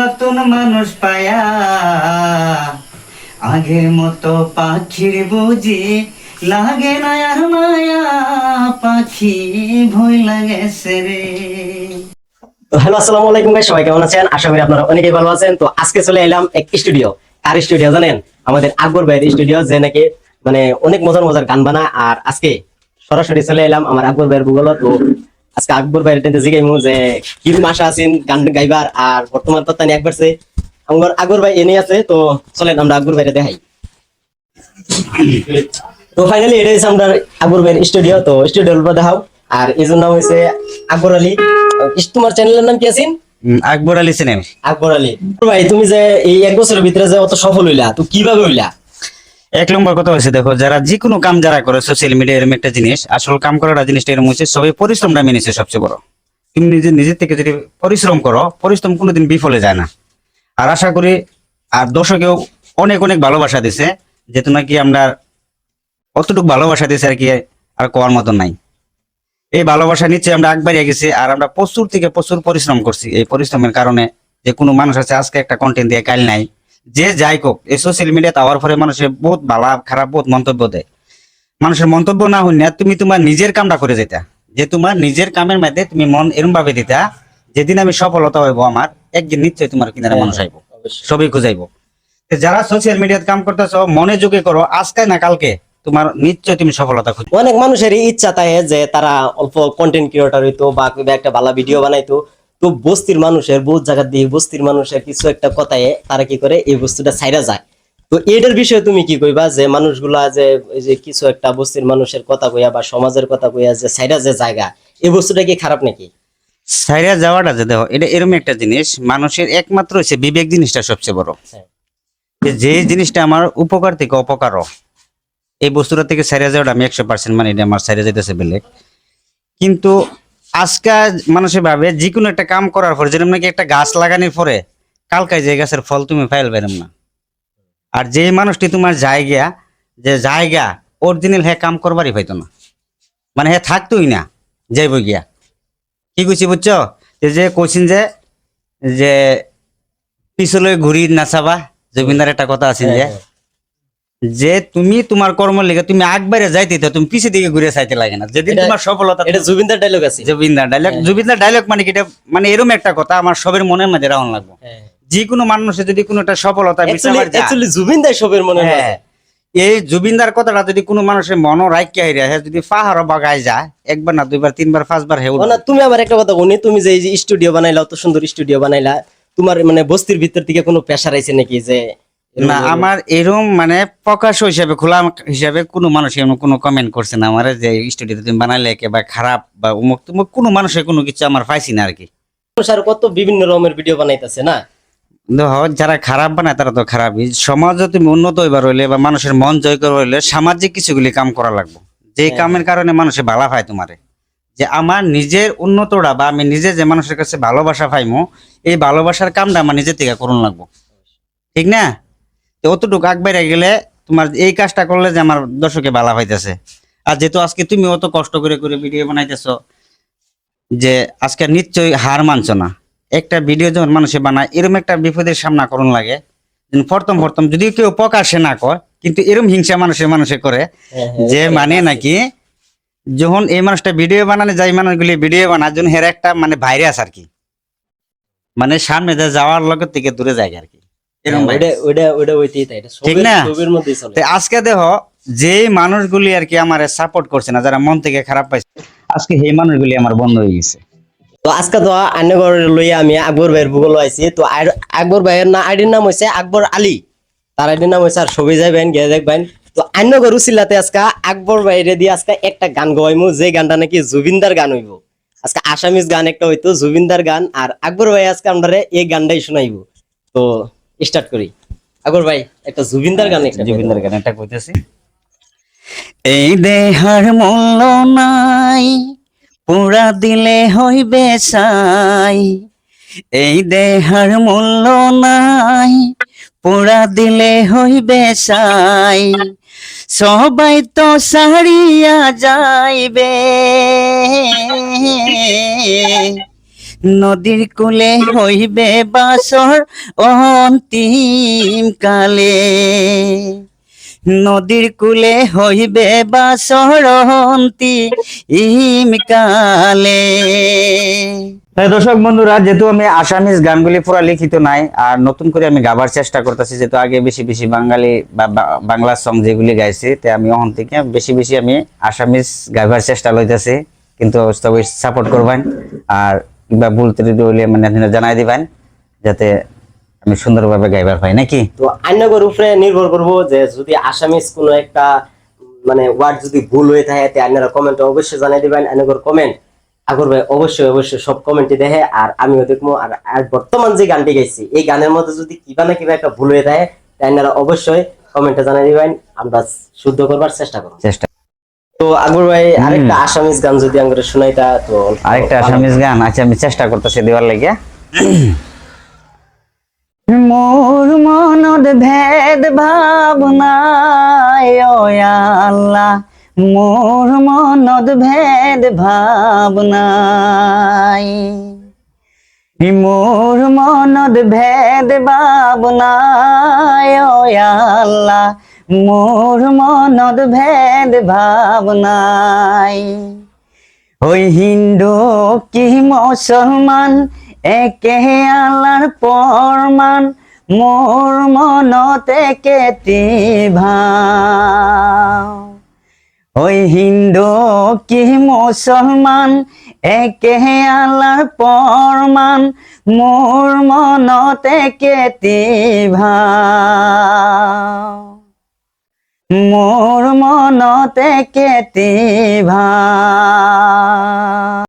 নতুন মানুষ পায়া আগের মতো পাখির বুঝি লাগে না আর মায়া, পাখি ভয় লাগেছে রে। তো হ্যালো, আসসালামু আলাইকুম ভাই, সবাই কেমন আছেন? আশা করি আপনারা অনেকেই ভালো আছেন। তো আজকে চলে এলাম এক স্টুডিও। কার স্টুডিও জানেন? আমাদের আকবর ভাইয়ের স্টুডিও, যে নাকি মানে অনেক মজার মজার গান বানায়। আর আজকে সরাসরি চলে এলাম আমার আকবর ভাইয়ের গুগল। তো আজকে আকবর ভাইয়ের টেন্টে জিগাইমু যে কি আশা আছেন গান গাইবার, আর বর্তমান তো তানি একবার আমার আকবর ভাই এনে আছে। তো চলেন আমরা আকবর ভাইরে দেখাই। তো ফাইনালি এটা হচ্ছে আমরা আকবর ভাইয়ের স্টুডিও। তো স্টুডিওর উপর দেখাও। আর এই জন্য নাম হয়েছে আকবর আলী। তোমার চ্যানেলের নাম কি আছে? আকবর আলী চ্যানেল। আকবর আলী। ভাই তুমি যে এই এক বছরের ভিতরে যে অত সফল হইলা, তো কিভাবে হইলা? এক নম্বর কথা হচ্ছে, দেখো, যারা যে কোনো কাম যারা করে সোশ্যাল মিডিয়া এরকম একটা জিনিস, আসল কাম করাটা জিনিসটা এরকম হচ্ছে, সবাই পরিশ্রমটা মেনেছে সবচেয়ে বড়। তুমি নিজের থেকে যদি পরিশ্রম করো, পরিশ্রম কোনোদিন বিফলে যায় না। আর আশা করি আর দর্শকেও অনেক অনেক ভালোবাসা দিছে, যেহেতু নাকি আমরা অতটুকু ভালোবাসা দিছে আর কি, আর কোয়ার মতন নাই। এই ভালোবাসা নিচ্ছে আমরা আগবাড়িয়ে গেছি, আর আমরা প্রচুর থেকে প্রচুর পরিশ্রম করছি। এই পরিশ্রমের কারণে যে কোনো মানুষ আছে আজকে একটা কন্টেন্ট দিয়ে কাল নাই, যে যাই হোক, এই সোশ্যাল মিডিয়াতে আওয়ার পরে মানুষের বহুত ভালো খারাপ বহুত মন্তব্য দেয়। মানুষের মন্তব্য না হই না, তুমি তোমার নিজের কামটা করে যেতা, যে তোমার নিজের কামের মধ্যে তুমি মন এরম ভাবে দিতা, যেদিন আমি সফলতা হইব আমার, একদিন নিশ্চয়ই তোমার কিনারে মানুষ আইব, সবই খুঁজাইব। যারা সোশ্যাল মিডিয়াতে কাম করতেছ, মনে যোগে করো, আজকে না কালকে তোমার নিশ্চয় তুমি সফলতা খুঁজবে। অনেক মানুষের ইচ্ছা থাকে যে তারা অল্প কন্টেন্ট ক্রিয়েটর হইতো বা একটা ভালো ভিডিও বানাইতো। তো বস্তির মানুষের বহুত জায়গা দিয়ে বস্তির মানুষের কিছু একটা কথায় তারা কি করে এই বস্তুটা ছাইরা যায়। তো এটার বিষয়ে তুমি কি কইবা, যে মানুষগুলা যে এই যে কিছু একটা বস্তির মানুষের কথা কইয়া বা সমাজের কথা কইয়া যে ছাইরা যে জায়গা, এই বস্তুটা কি খারাপ নাকি? সাইরা যাওয়াটা, যে দেখো, এটা এরকম একটা জিনিস, মানুষের একমাত্র হচ্ছে বিবেক জিনিসটা সবচেয়ে বড়। হ্যাঁ। যে জিনিসটা আমার উপকার থেকে অপকার, এই বস্তুটা থেকে সাইরা যাওয়াটা আমি 100% মানে, এটা আমার সাইরা যাইতেছে বেলেগ। কিন্তু আজকাল মানুষের ভাবে যে কোনো একটা কাম করার পরে, যেরকম নাকি একটা গাছ লাগানোর পরে কালকায় যে গাছের ফল তুমি ফাইল পাইলাম না। আর যে মানুষটি তোমার জায়গা, যে জায়গা অরিজিনাল হ্যাঁ কাম করবারই পাইতো না, মানে হ্যাঁ থাকতোই না, যাইব গিয়া। কি কইছি বুঝছো? যে কইছেন যে যে পিছলে ঘুরি নাচাবা, জমিদার একটা কথা আছে যে, যে তুমি তোমার কর্মের লেগে তুমি আগবারে যাইতে, তুমি পিছে দিকে ঘুরে চাইতে লাগে না, যেদিন তোমার সফলতা। এটা জুবিনদার ডায়লগ আছে। জুবিনদার ডায়লগ, জুবিনদার ডায়লগ মানে কি, মানে এরকম একটা কথা আমার সবের মনের মধ্যে রাউন লাগবো। যে কোনো মানুষের যদি কোনো একটা সফলতা অ্যাকচুয়ালি জুবিনদার সবের মনে হয়। এই জুবিনদার কথাটা যদি কোনো মানুষের মন রাখিয়া হইরা যদি পাহাড় বাগায় যায়, একবার না দুইবার তিনবার পাঁচবার হেউ না। তুমি আমার একটা কথা বলি, তুমি যে এই যে স্টুডিও বানাইলা, অত সুন্দর স্টুডিও বানাইলা, তোমার মানে বস্তির ভিতর থেকে কোনো প্রেসার আইছে নাকি? যে না, আমার এরকম মানে প্রকাশ হিসাবে, খোলা হিসাবে কোনো মানুষ এমন কোনো কমেন্ট করছে না আমার, যে স্টুডিওতে তুমি বানাইলে একেবারে খারাপ বা উমুক তুমুক, কোনো মানুষের কোনো কিছু আমার পাইছি না আর কি। আর কত বিভিন্ন রকমের ভিডিও বানাইতেছে না। যারা খারাপ বানায় তারা তো খারাপই। সমাজে তুমি উন্নত হইবার হইলে বা মানুষের মন জয় করবার হইলে সামাজিক কিছুগুলি কাম করা লাগবে, যে কামের কারণে মানুষের ভালো পায় তোমারে। যে আমার নিজের উন্নতটা বা আমি নিজে যে মানুষের কাছে ভালোবাসা পাইমো, এই ভালোবাসার কামটা আমার নিজের থেকে করুন লাগবো, ঠিক না? তো অতটুকু আগবাইরে গেলে তোমার এই কাজটা করলে যে আমার দর্শকে ভালো পাইতেছে। আর যেহেতু আজকে তুমি অত কষ্ট করে করে ভিডিও বানাইতেছো, যে আজকে নিশ্চয়ই হার মানছো না। একটা ভিডিও যখন মানুষে বানায়, এরকম একটা বিপদের সামনা করুন লাগে, প্রথম প্রথম যদি কেউ প্রকাশে না কর, কিন্তু এরকম হিংসা মানুষে করে, যে মানে নাকি যখন এই মানুষটা ভিডিও বানানে যাই, মানুষগুলি ভিডিও বানার জন্য হের একটা মানে ভাইরাস আর কি, মানে সামনে যাওয়ার লগে থেকে দূরে যায় আর কি, এরকম ঠিক না? আজকে দেখো, যে মানুষগুলি আর কি আমার সাপোর্ট করছে না, যারা মন থেকে খারাপ পাইছে, আজকে এই মানুষগুলি আমার বন্ধ হয়ে গেছে। তো আজকে তো আন্নগর লইয়া আমি আকবর ভাইয়ের ভূগোল আইছি। তো আকবর ভাইয়ের না আইডির নাম হইছে আকবর আলী, তার আইডির নাম হইছে, আর ছবি যাইবেন গিয়ে দেখবেন। তো আন্নগর উচিলাতে আজকে আকবর ভাইরে দিয়ে আজকে একটা গান গাইমু, যে গানটা নাকি জুবিনদার গান হইব। আজকে আসামিজ গান একটা হইতো, জুবিনদার গান, আর আকবর ভাই আজকে আমরা এই গানটাই শোনাইব। তো স্টার্ট করি। আকবর ভাই একটা জুবিনদার গান, একটা জুবিনদার গান একটা কইতেছি। এই দেহার মূল্য নাই, পুরা দিলে হইবে ছাই। এই দেহার মূল্য নাই, পুরা দিলে হইবে ছাই। সবাই তো সারিয়া যাইবে, নদীর কূলে হইবে বাসর অন্তিম কালে, নদীর কূলে হইবে বাসর অন্তিম কালে। দর্শক বন্ধুরা, যেহেতু আমি আসামিজ গানগুলি পুরা লিখিত নাই, আর নতুন করে আমি গাবার চেষ্টা করতেছি, যেহেতু আগে বেশি বেশি বাঙালি বা বাংলা সং যেগুলি গাইছি, তে আমি ওখান থেকে বেশি বেশি আমি আসামিজ গাইবার চেষ্টা লইতেছি। কিন্তু তবে সাপোর্ট করবেন, আর কিংবা ভুল ত্রুটি হইলে মানে আপনারা জানাই দিবেন, যাতে আমি সুন্দরভাবে গাইবার পাই নাকি। তো আইনগর উপরে নির্ভর করবো যে যদি আসামিস কোনো একটা মানে ওয়ার্ড যদি ভুল হয়ে থাকে তে আপনারা কমেন্টে অবশ্যই জানিয়ে দিবেন। আইনগর কমেন্ট আগর ভাই অবশ্যই অবশ্যই সব কমেন্টে দেখে, আর আমিও দেখবো। আর বর্তমান যে গানটি গাইছি এই গানের মধ্যে যদি কিবা না কিবা একটা ভুল হয়ে থাকে তাই আপনারা অবশ্যই কমেন্টে জানিয়ে দিবেন, আমরা শুদ্ধ করবার চেষ্টা করব। চেষ্টা। তো আকবর ভাই আরেকটা আসামিস গান যদি আমরা শোনাইতা তো আরেকটা আসামিজ গান আচ্ছা আমি চেষ্টা করতেছি দেওয়ার লাগিয়া। মোর মনত ভেদ ভাবনায় ও আল্লাহ, মোর মনত ভেদ ভাবনায়, মোর মনত ভেদ ভাবনায় ও আল্লাহ, মোর মনত ভেদ ভাবনায়। ওই হিন্দু কি মুসলমান একে আল্লাহর ফরমান, মোর মনতে কেতি ভাব। ওই হিন্দু কি মুসলমান একে আল্লাহর ফরমান, মোর মনতে কেতি ভাব, মোর মনতে কেতি ভাব।